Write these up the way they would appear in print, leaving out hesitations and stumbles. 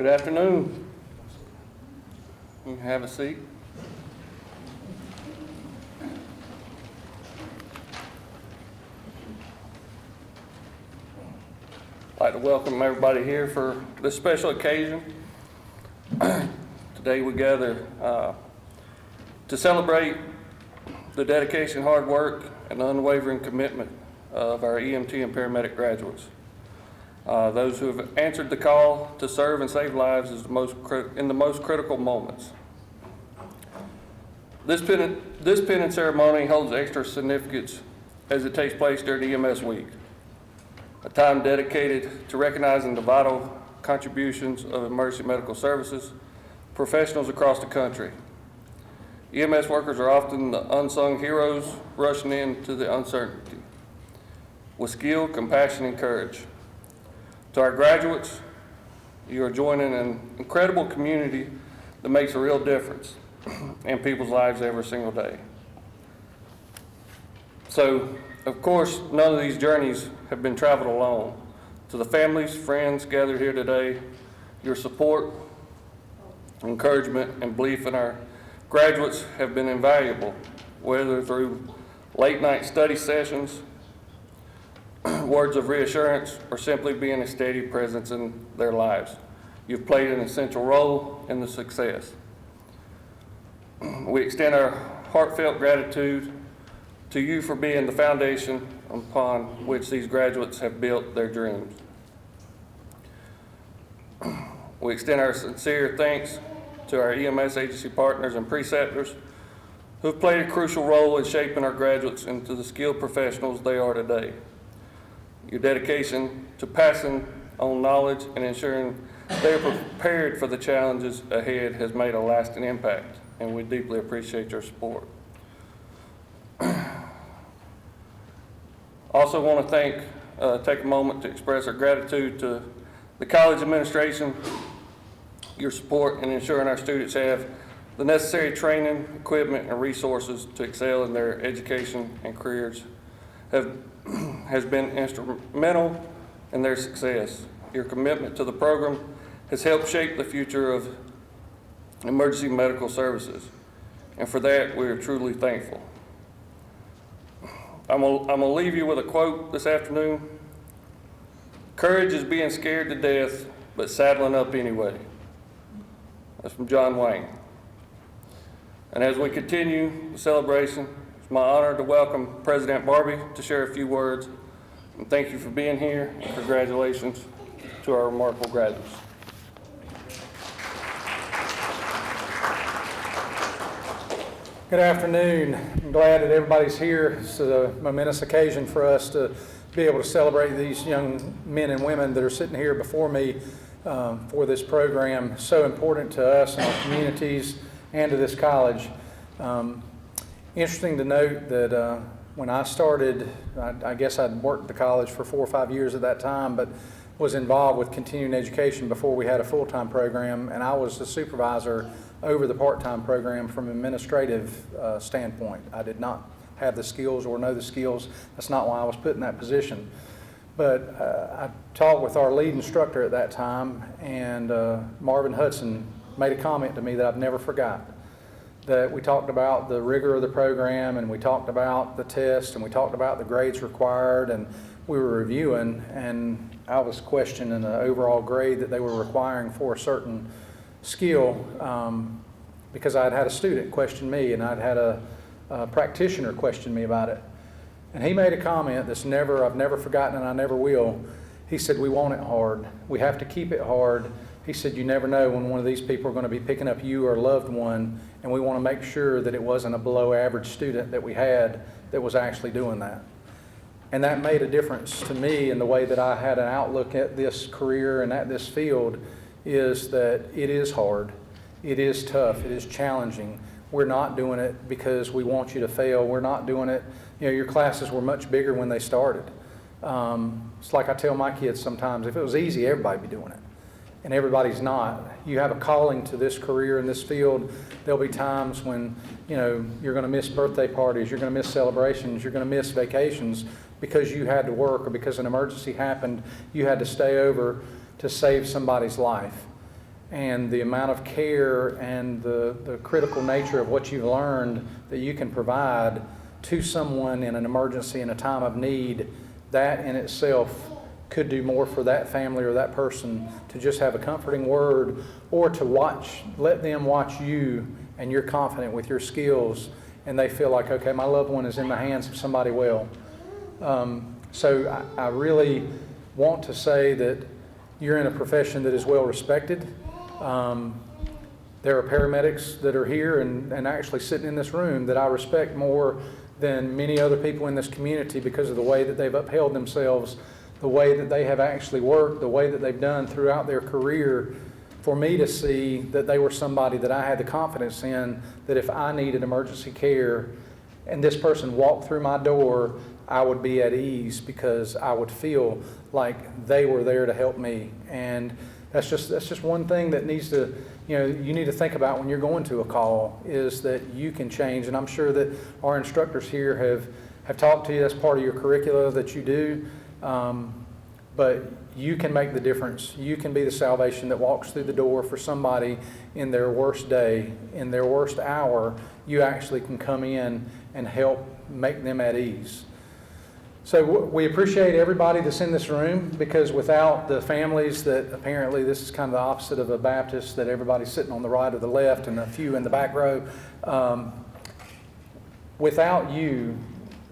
Good afternoon. You can have a seat. I'd like to welcome everybody here for this special occasion. Today we gather to celebrate the dedication, hard work, and unwavering commitment of our EMT and paramedic graduates. Those who have answered the call to serve and save lives is in the most critical moments. This pinning ceremony holds extra significance as it takes place during EMS week, a time dedicated to recognizing the vital contributions of emergency medical services professionals across the country. EMS workers are often the unsung heroes rushing into the uncertainty with skill, compassion, and courage. To our graduates, you are joining an incredible community that makes a real difference in people's lives every single day. So, of course, none of these journeys have been traveled alone. To the families, friends gathered here today, your support, encouragement, and belief in our graduates have been invaluable, whether through late-night study sessions, words of reassurance, or simply being a steady presence in their lives. You've played an essential role in the success. We extend our heartfelt gratitude to you for being the foundation upon which these graduates have built their dreams. We extend our sincere thanks to our EMS agency partners and preceptors who have played a crucial role in shaping our graduates into the skilled professionals they are today. Your dedication to passing on knowledge and ensuring they are prepared for the challenges ahead has made a lasting impact, and we deeply appreciate your support. Also want to take a moment to express our gratitude to the college administration. Your support in ensuring our students have the necessary training, equipment, and resources to excel in their education and careers has been instrumental in their success. Your commitment to the program has helped shape the future of emergency medical services, and for that we are truly thankful. I'm gonna leave you with a quote this afternoon. Courage is being scared to death, but saddling up anyway. That's from John Wayne. And as we continue the celebration, it's my honor to welcome President Barbie to share a few words. And thank you for being here, and congratulations to our remarkable graduates. Good afternoon. I'm glad that everybody's here. It's a momentous occasion for us to be able to celebrate these young men and women that are sitting here before me for this program, so important to us and our communities and to this college. Interesting to note that when I started, I guess I'd worked at the college for 4 or 5 years at that time, but was involved with continuing education before we had a full-time program, and I was the supervisor over the part-time program from an administrative standpoint. I did not have the skills or know the skills. That's not why I was put in that position. But I talked with our lead instructor at that time, and Marvin Hudson made a comment to me that I've never forgot. That we talked about the rigor of the program, and we talked about the test, and we talked about the grades required, and we were reviewing, and I was questioning the overall grade that they were requiring for a certain skill because I'd had a student question me, and I'd had a practitioner question me about it. And he made a comment that's I've never forgotten, and I never will. He said, we want it hard. We have to keep it hard. He said, you never know when one of these people are going to be picking up you or a loved one, and we want to make sure that it wasn't a below average student that we had that was actually doing that. And that made a difference to me in the way that I had an outlook at this career and at this field, is that it is hard, it is tough, it is challenging. We're not doing it because we want you to fail. We're not doing it, your classes were much bigger when they started. It's like I tell my kids sometimes, if it was easy, everybody'd be doing it. And everybody's not. You have a calling to this career in this field. There'll be times when, you're going to miss birthday parties, you're going to miss celebrations, you're going to miss vacations because you had to work or because an emergency happened, you had to stay over to save somebody's life. and the amount of care and the critical nature of what you've learned that you can provide to someone in an emergency, in a time of need, that in itself could do more for that family or that person to just have a comforting word, or to let them watch you, and you're confident with your skills, and they feel like, okay, my loved one is in the hands of somebody well. So I really want to say that you're in a profession that is well respected. There are paramedics that are here and actually sitting in this room that I respect more than many other people in this community because of the way that they've upheld themselves, the way that they have actually worked, the way that they've done throughout their career, for me to see that they were somebody that I had the confidence in, that if I needed emergency care and this person walked through my door, I would be at ease because I would feel like they were there to help me. And that's just one thing that needs to, you need to think about when you're going to a call, is that you can change. And I'm sure that our instructors here have talked to you. That's part of your curricula that you do. But you can make the difference. You can be the salvation that walks through the door for somebody in their worst day, in their worst hour. You actually can come in and help make them at ease. So we appreciate everybody that's in this room, because without the families that, apparently this is kind of the opposite of a Baptist, that everybody's sitting on the right or the left and a few in the back row. Without you,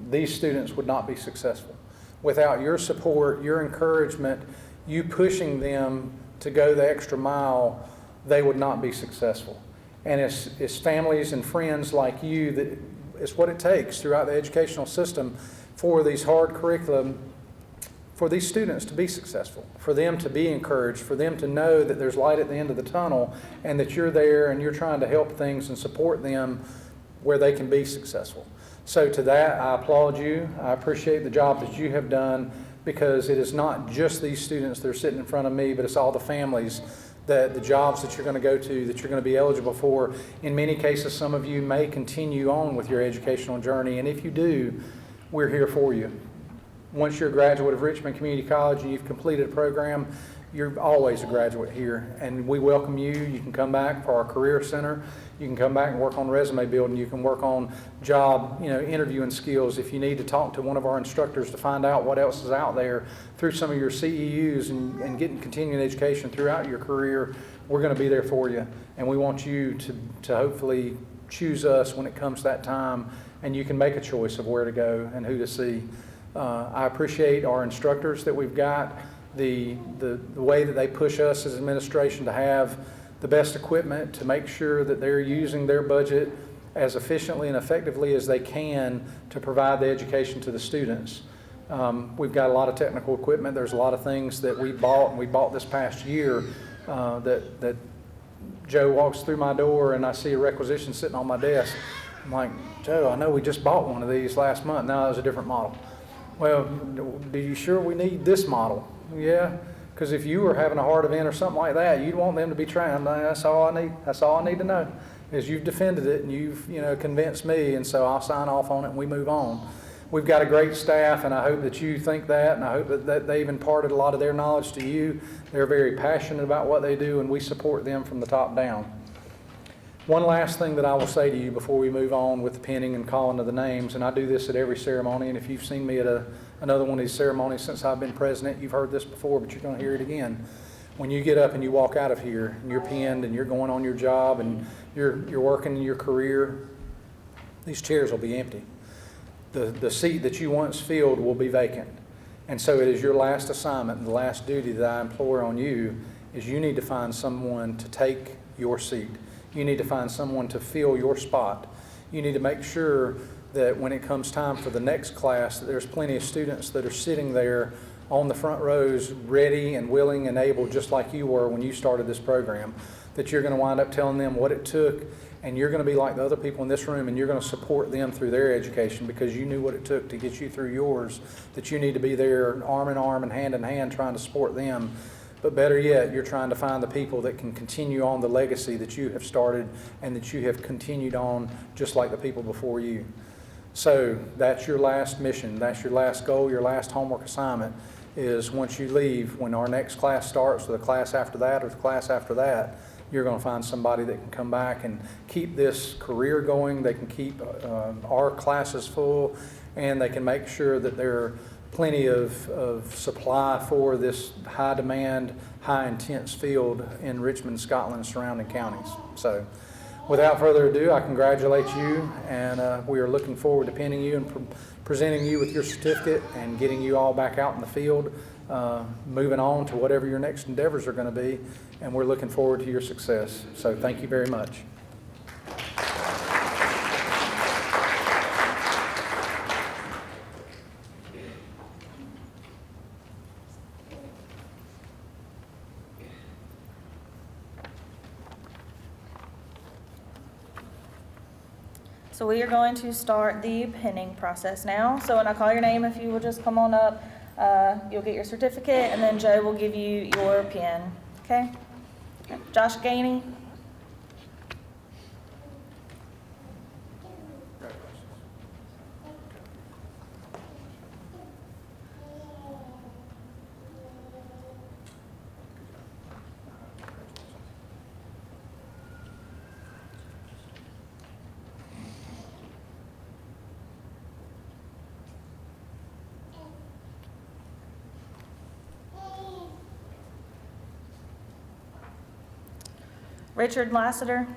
these students would not be successful. Without your support, your encouragement, you pushing them to go the extra mile, they would not be successful. And it's families and friends like you that it's what it takes throughout the educational system for these hard curriculum, for these students to be successful, for them to be encouraged, for them to know that there's light at the end of the tunnel, and that you're there and you're trying to help things and support them where they can be successful. So to that, I applaud you. I appreciate the job that you have done, because it is not just these students that are sitting in front of me, but it's all the families, that the jobs that you're going to go to, that you're going to be eligible for. In many cases, some of you may continue on with your educational journey, and if you do, we're here for you. Once you're a graduate of Richmond Community College and you've completed a program, you're always a graduate here, and we welcome you. You can come back for our Career Center. You can come back and work on resume building. You can work on job, interviewing skills. If you need to talk to one of our instructors to find out what else is out there through some of your CEUs and getting continuing education throughout your career, we're going to be there for you. And we want you to hopefully choose us when it comes that time, and you can make a choice of where to go and who to see. I appreciate our instructors that we've got, the way that they push us as administration to have the best equipment, to make sure that they're using their budget as efficiently and effectively as they can to provide the education to the students. We've got a lot of technical equipment. There's a lot of things that we bought this past year that Joe walks through my door and I see a requisition sitting on my desk. I'm like, Joe, I know we just bought one of these last month. No, it was a different model. Well, are you sure we need this model? Yeah, because if you were having a heart event or something like that, you'd want them to be trained. That's all I need. That's all I need to know, is you've defended it and you've convinced me, and so I'll sign off on it and we move on. We've got a great staff, and I hope that you think that, and I hope that they've imparted a lot of their knowledge to you. They're very passionate about what they do, and we support them from the top down. One last thing that I will say to you before we move on with the pinning and calling of the names, and I do this at every ceremony, and if you've seen me at another one of these ceremonies since I've been president, you've heard this before, but you're going to hear it again. When you get up and you walk out of here and you're pinned and you're going on your job and you're working in your career, these chairs will be empty. The seat that you once filled will be vacant. And so it is your last assignment and the last duty that I implore on you is you need to find someone to take your seat. You need to find someone to fill your spot. You need to make sure that when it comes time for the next class, that there's plenty of students that are sitting there on the front rows, ready and willing and able, just like you were when you started this program, that you're going to wind up telling them what it took, and you're going to be like the other people in this room, and you're going to support them through their education because you knew what it took to get you through yours, that you need to be there arm in arm and hand trying to support them. But better yet, you're trying to find the people that can continue on the legacy that you have started and that you have continued on just like the people before you. So that's your last mission. That's your last goal, your last homework assignment, is once you leave, when our next class starts, or the class after that, or the class after that, you're going to find somebody that can come back and keep this career going. They can keep our classes full, and they can make sure that there are plenty of supply for this high demand, high intense field in Richmond, Scotland, and surrounding counties. So without further ado, I congratulate you, and we are looking forward to pinning you and presenting you with your certificate and getting you all back out in the field, moving on to whatever your next endeavors are going to be, and we're looking forward to your success. So thank you very much. So we are going to start the pinning process now. So when I call your name, if you will just come on up, you'll get your certificate, and then Joe will give you your pin. Okay? Josh Gainey. Richard Lassiter.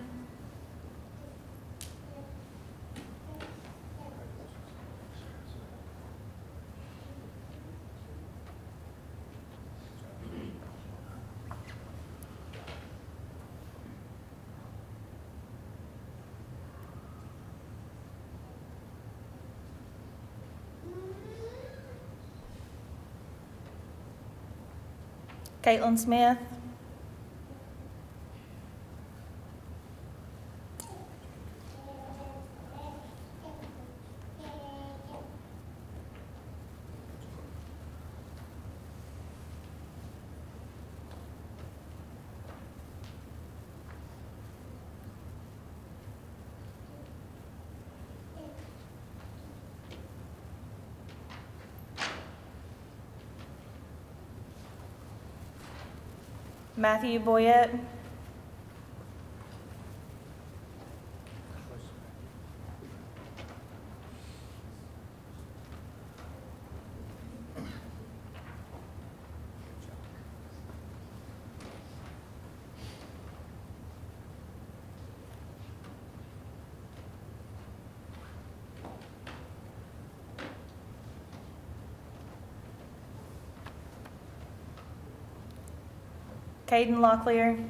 Katlyn Smith. Matthew Boyette. Caden Locklear.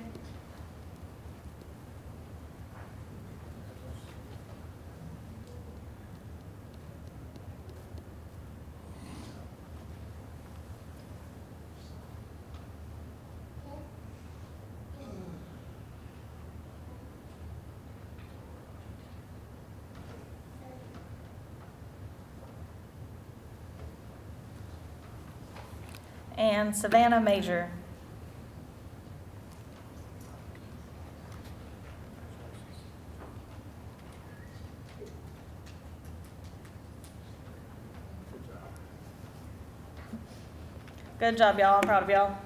And Savannah Major. Good job, y'all. I'm proud of y'all.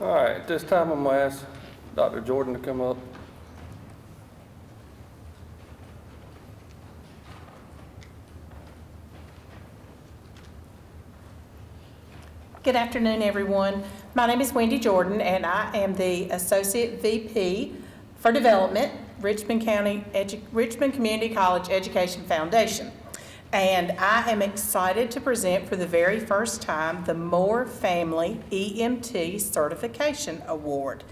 All right, at this time, I'm going to ask Dr. Jordan to come up. Good afternoon, everyone. My name is Wendy Jordan, and I am the Associate VP for Development, Richmond Community College Education Foundation. And I am excited to present for the very first time the Moore Family EMT Certification Award.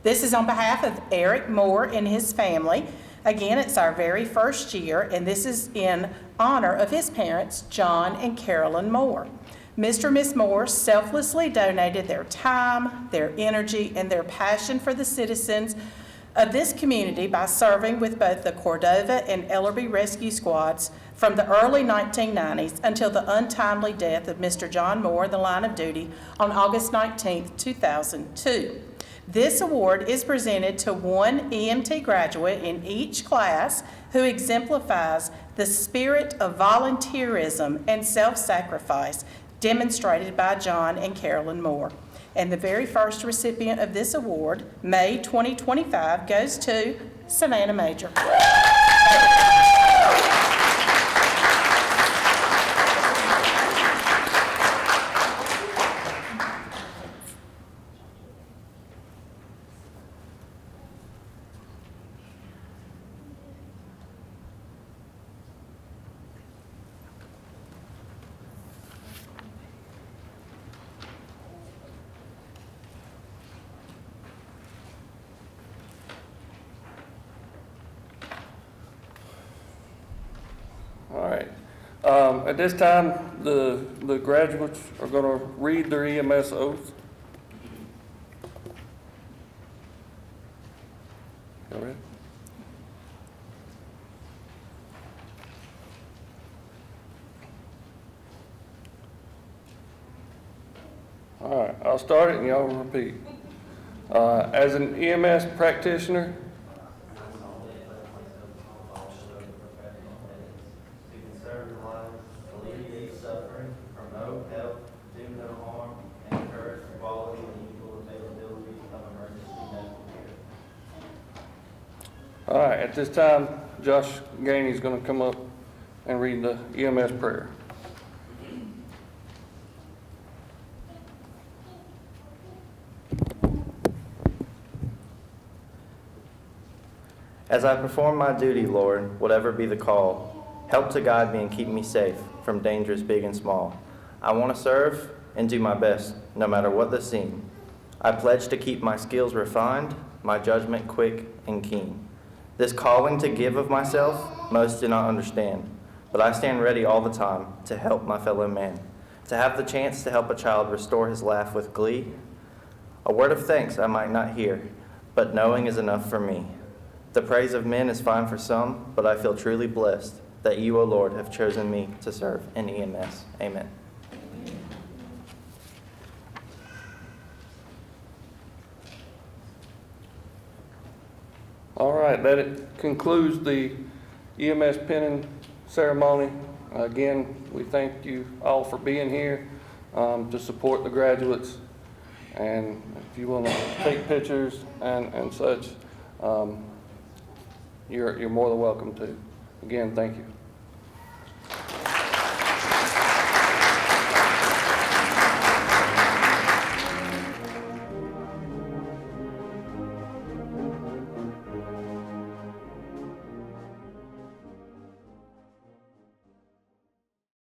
This is on behalf of Eric Moore and his family. Again, it's our very first year, and this is in honor of his parents, John and Carolyn Moore. Mr. and Ms. Moore selflessly donated their time, their energy, and their passion for the citizens of this community by serving with both the Cordova and Ellerby Rescue Squads from the early 1990s until the untimely death of Mr. John Moore in the line of duty on August 19, 2002. This award is presented to one EMT graduate in each class who exemplifies the spirit of volunteerism and self-sacrifice demonstrated by John and Carolyn Moore. And the very first recipient of this award, May 2025, goes to Savannah Major. All right. At this time, the graduates are going to read their EMS oath. Y'all ready? All right, I'll start it and y'all repeat. As an EMS practitioner, all right, at this time, Josh Gainey is going to come up and read the EMS prayer. As I perform my duty, Lord, whatever be the call, help to guide me and keep me safe from dangers big and small. I want to serve and do my best, no matter what the scene. I pledge to keep my skills refined, my judgment quick and keen. This calling to give of myself, most do not understand, but I stand ready all the time to help my fellow man, to have the chance to help a child restore his laugh with glee. A word of thanks I might not hear, but knowing is enough for me. The praise of men is fine for some, but I feel truly blessed that you, O Lord, have chosen me to serve in EMS. Amen. All right, that concludes the EMS pinning ceremony. Again, we thank you all for being here to support the graduates. And if you want to take pictures and such, you're more than welcome to. Again, thank you.